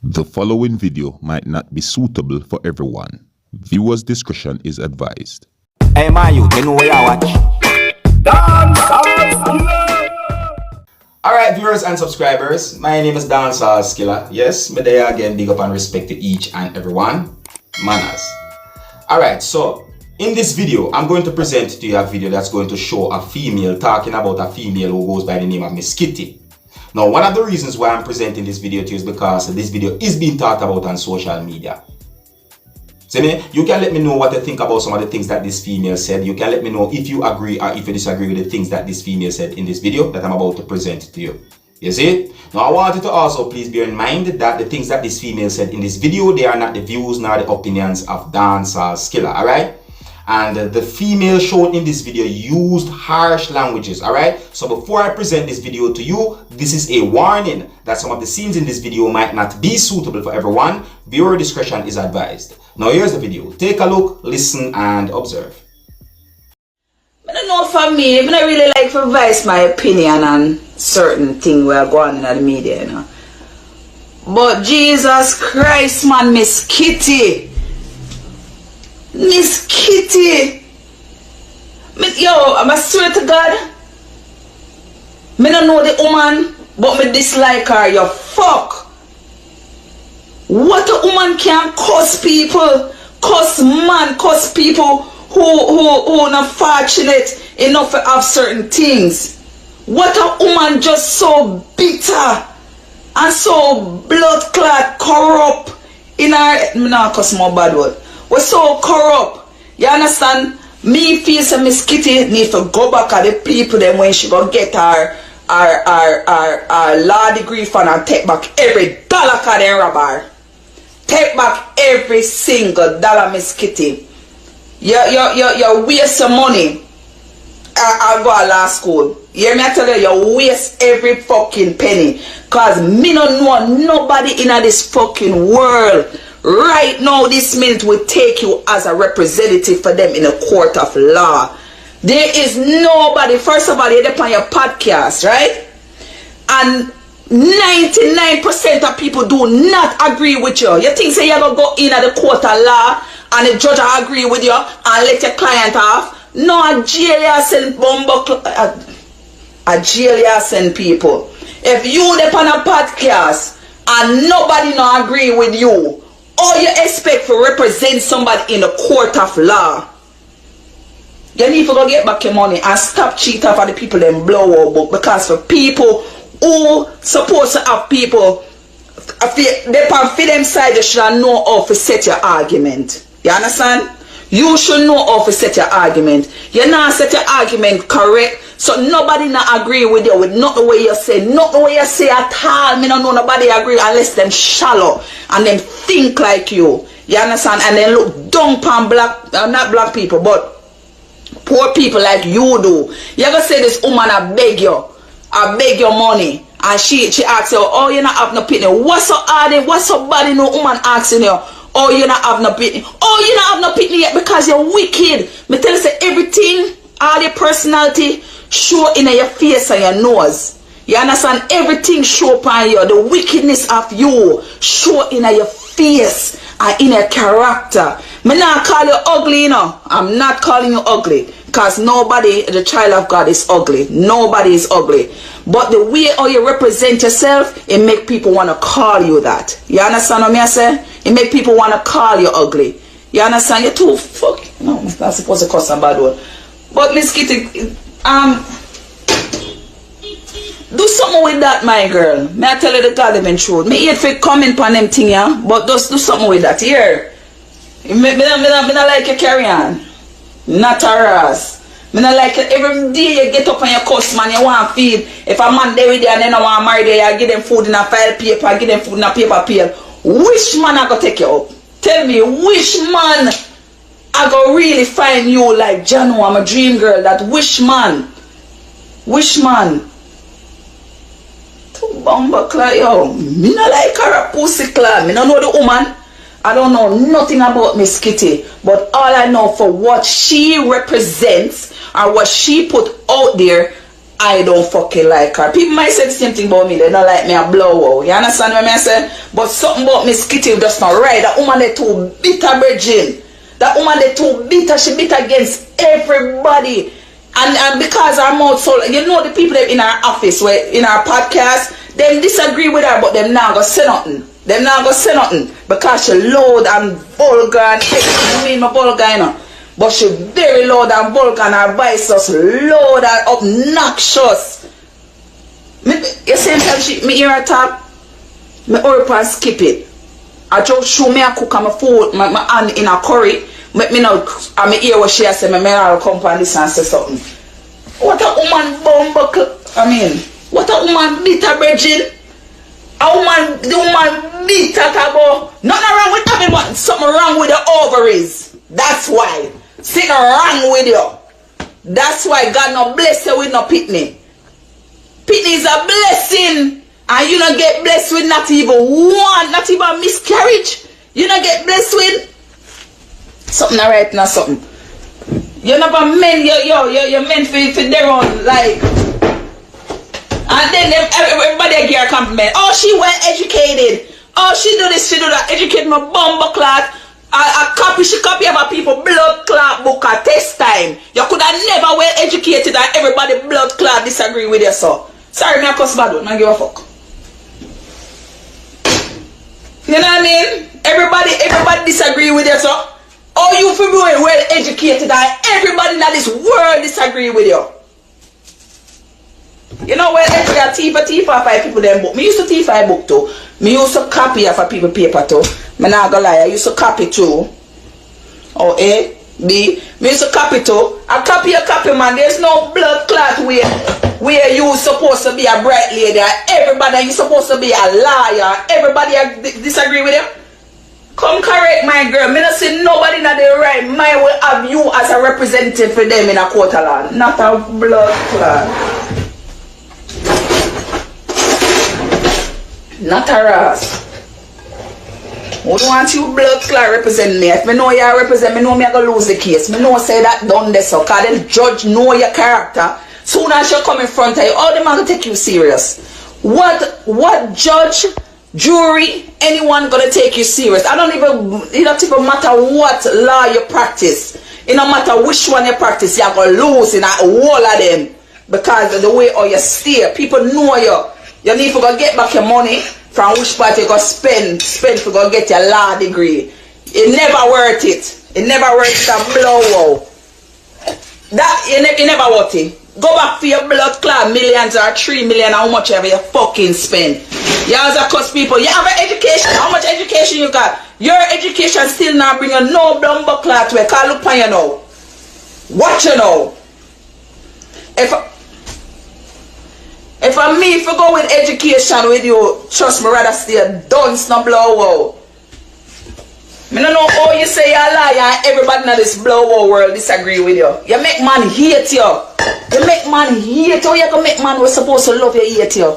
The following video might not be suitable for everyone. Viewers' discretion is advised. Hey man, you know where you watch? Dancehall. Alright viewers and subscribers, my name is Dancehall Skilla. Yes, me there again, big up and respect to each and everyone. Manners. Alright, so in this video, I'm going to present to you a video that's going to show a female talking about a female who goes by the name of Miss Kitty. Now, one of the reasons why I'm presenting this video to you is because this video is being talked about on social media. See me? You can let me know what you think about some of the things that this female said. You can let me know if you agree or if you disagree with the things that this female said in this video that I'm about to present to you. You see? Now, I want you to also please bear in mind that the things that this female said in this video, they are not the views nor the opinions of Dancehall Skilla, alright? And the female shown in this video used harsh languages, alright? So before I present this video to you, this is a warning that some of the scenes in this video might not be suitable for everyone. Viewer discretion is advised. Now here's the video. Take a look, listen and observe. I don't know, for me, I don't really like to voice my opinion on certain things where I go on in the media, you know. But Jesus Christ, man, Miss Kitty. Miss Kitty, yo, I swear to God, me don't know the woman, but me dislike her, you fuck. What a woman can curse people, curse man, curse people who not fortunate enough to have certain things. What a woman just so bitter and so blood clot corrupt in her, me not cuss more bad word. We're so corrupt. You understand? Me feel some Miss Kitty need to go back at the people then when she go get her law degree fund and take back every dollar cause they rob her. Take back every single dollar, Miss Kitty. You waste your money. I go to law school. You hear me? I tell you, you waste every fucking penny. Cause me don't know nobody in this fucking world right now, this minute will take you as a representative for them in a court of law. There is nobody. First of all, you're on your podcast, right? And 99% of people do not agree with you. You think say you're going to go in at the court of law and the judge will agree with you and let your client off? No, a jail you send a jail you send people. If you on a podcast and nobody no agree with you, or you expect to represent somebody in a court of law, you need to go get back your money and stop cheating for the people that blow our book. Because for people who supposed to have people, they can fit them side, you should know how to set your argument. You understand? You should know how to set your argument. You not set your argument correct, so nobody not agree with you with not the way you say, not the way you say at all. Me don't know nobody agree unless them shallow and them think like you. You understand? And then look down upon black, not black people, but poor people like you do. You ever say this woman I beg your money, and she asks you, oh, you not have no pity. What's so hard? What's so bad? No woman asking you, oh, you not have no pity. Oh, you not have no pity yet because you're wicked. Me tell you, say everything, all your personality show in your face and your nose. You understand? Everything show upon you. The wickedness of you show in your face and in your character. Me not call you ugly, you know. I'm not calling you ugly. Because nobody, the child of God, is ugly. Nobody is ugly. But the way how you represent yourself, it make people want to call you that. You understand what I say? It make people want to call you ugly. You understand? You're too fuck. No, I'm not supposed to cuss a bad word. But Miss Kitty, do something with that, my girl. May I tell you the God even truth. Me hate for comment on them thing, yeah? But just do something with that. Here. Me not like you carry on. Not a ass. Me not like it. Every day you get up and you cuss, man, you want to feed. If a man there with you and then I want to marry there, you give them food in a file paper, give them food in a paper pail. Which man I go take you up? Tell me, which man I go really find you like Janu, I'm a dream girl, that which man? Which man? To bumba cla, yo. Me not like her a pussy cla. Me not know the woman. I don't know nothing about Miss Kitty, but all I know for what she represents or what she put out there I don't fucking like her. People might say the same thing about me. They don't like me a blow out. You understand what I say? But something about Miss Kitty just not right. That woman they too bitter, Virgin. That woman they too bitter. She bitter against everybody. And because her mouth so, you know, the people in our office, where in our podcast, them disagree with her, but them not gonna say nothing. Them not gonna say nothing because she loud and vulgar and I mean my vulgar, you know. But she very loud and vulgar and her voice is loud and obnoxious. You see time me hear her talk, me hurry up and skip it. I just show me a cook and my food, my hand in a curry. Me now, I me hear what she say, me I'll come and this and say something. What a woman bumbuckle, what a woman bitter, Bridget. The woman bitter about. Nothing wrong with having what? Something wrong with the ovaries. That's why. Something wrong with you. That's why God not bless you with no pitney. Pitney is a blessing. And you don't get blessed with not even one, not even a miscarriage. You don't get blessed with something alright now something. You're not a men, you're meant for their own, like. And then everybody give her a compliment. Oh, she well educated. Oh, she do this, she do that. Educate my bumper clot. She copy of a people blood clot book at test time. You could have never well educated and everybody blood clot disagree with you, so. Sorry, me a cuss bad one, I give a fuck. You know what I mean? Everybody disagree with you, so. Oh, you feel well educated and everybody in this world disagree with you. You know when I T for 5 people them book. Me used to T5 book too. Me used to copy for people paper too. Me not gonna lie, I used to copy too. Oh A, B. Me used to copy too. I copy man. There's no blood clot where you supposed to be a bright lady. Everybody you supposed to be a liar. Everybody disagree with you. Come correct my girl. Me not see nobody in the right mind will have you as a representative for them in a quarterland. Not a blood clot. Not a ras. Who don't want you blood clot represent me? If me know you represent me, know me I go lose the case. Me know say that done this so cause the judge know your character. Soon as you come in front of you, all them gonna take you serious. What judge, jury, anyone gonna take you serious? It don't even matter what law you practice. It don't matter which one you practice, you're gonna lose in a whole of them. Because of the way how you steer. People know you. You need to go get back your money from which part you go spend to go get your law degree. It never worth it. It never worth it to blow out. That it never worth it. Go back for your blood clot millions or 3 million, how much ever you fucking spend. You as a cuss people, you have an education. How much education you got? Your education still not bring you no blood clot where call look on you now. Watch you now. If I'm me, if I go with education with you, trust me, rather stay dunce no blow out. I don't know how you say you're a liar and everybody in this blow out world disagree with you. You make man hate you. You make man hate you. You gonna make man who's supposed to love you hate you.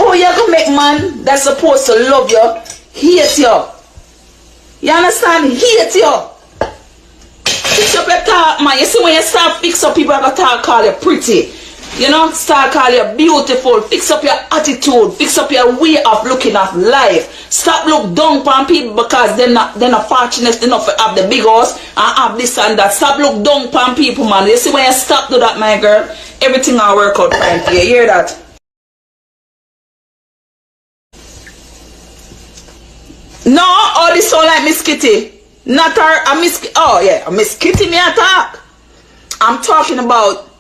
Oh, you gonna make man that's supposed to love you hate you. You understand? Hate you. Fix up your talk, man. You see when you start fix up, people are gonna talk, call you pretty. You know, start call you beautiful. Fix up your attitude. Fix up your way of looking at life. Stop look down upon people because they're not fortunate enough to have the big house and have this and that. Stop look down upon people, man. You see when you stop do that, my girl, everything will work out fine for you. You hear that? No, all this sound like Miss Kitty. Not her, a Miss. Oh yeah, a Miss Kitty me attack. I'm talking about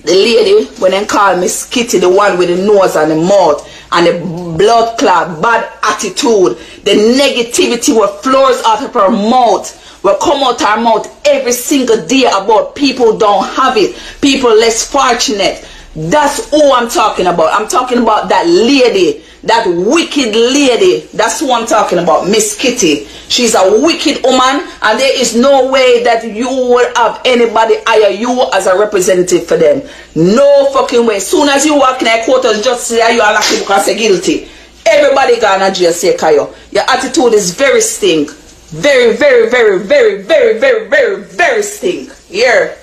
the lady when they call Miss Kitty, the one with the nose and the mouth and the blood clot, bad attitude, the negativity what flows out of her mouth, will come out her mouth every single day about people don't have it, people less fortunate. That's who I'm talking about. I'm talking about that lady, that wicked lady. That's who I'm talking about, Miss Kitty. She's a wicked woman, and there is no way that you will have anybody hire you as a representative for them. No fucking way. Soon as you walk in a court of justice, you are lucky because you're guilty. Everybody gonna jail say Kayo. Your attitude is very stink. Very, very, very, very, very, very, very, very stink. Yeah.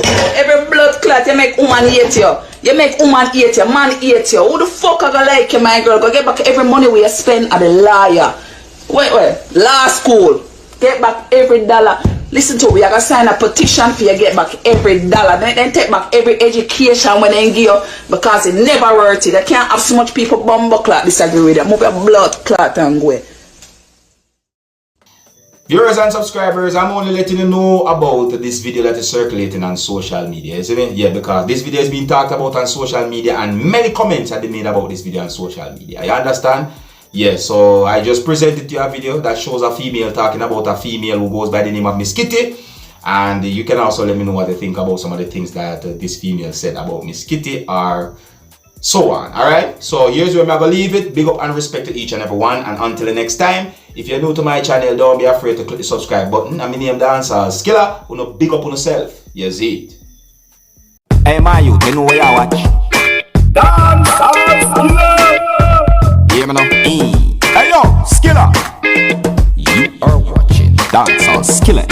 Every blood clot, you make woman hate you. You make woman hate you, man hate you. Who the fuck are gonna like you, my girl? Go get back every money we spend at the liar. Wait, law school. Get back every dollar. Listen to me, I gotta sign a petition for you get back every dollar. Then take back every education when they give you because it never worth it. They can't have so much people bumble clot disagree with you. Move your blood clot and go. Viewers and subscribers, I'm only letting you know about this video that is circulating on social media. You see me? Yeah, because this video has been talked about on social media and many comments have been made about this video on social media. You understand? Yeah, so I just presented you a video that shows a female talking about a female who goes by the name of Miss Kitty. And you can also let me know what you think about some of the things that this female said about Miss Kitty or so on. Alright, so here's where I'm going to leave it. Big up and respect to each and every one. And until the next time, if you're new to my channel, don't be afraid to click the subscribe button. I'm name Dancehall Skilla. You know, big up on yourself. You see it. Hey, my youth, you know where you watch? Dancehall Skilla. Hear me now? Hey, yo, Skilla. You are watching Dancehall Skilla.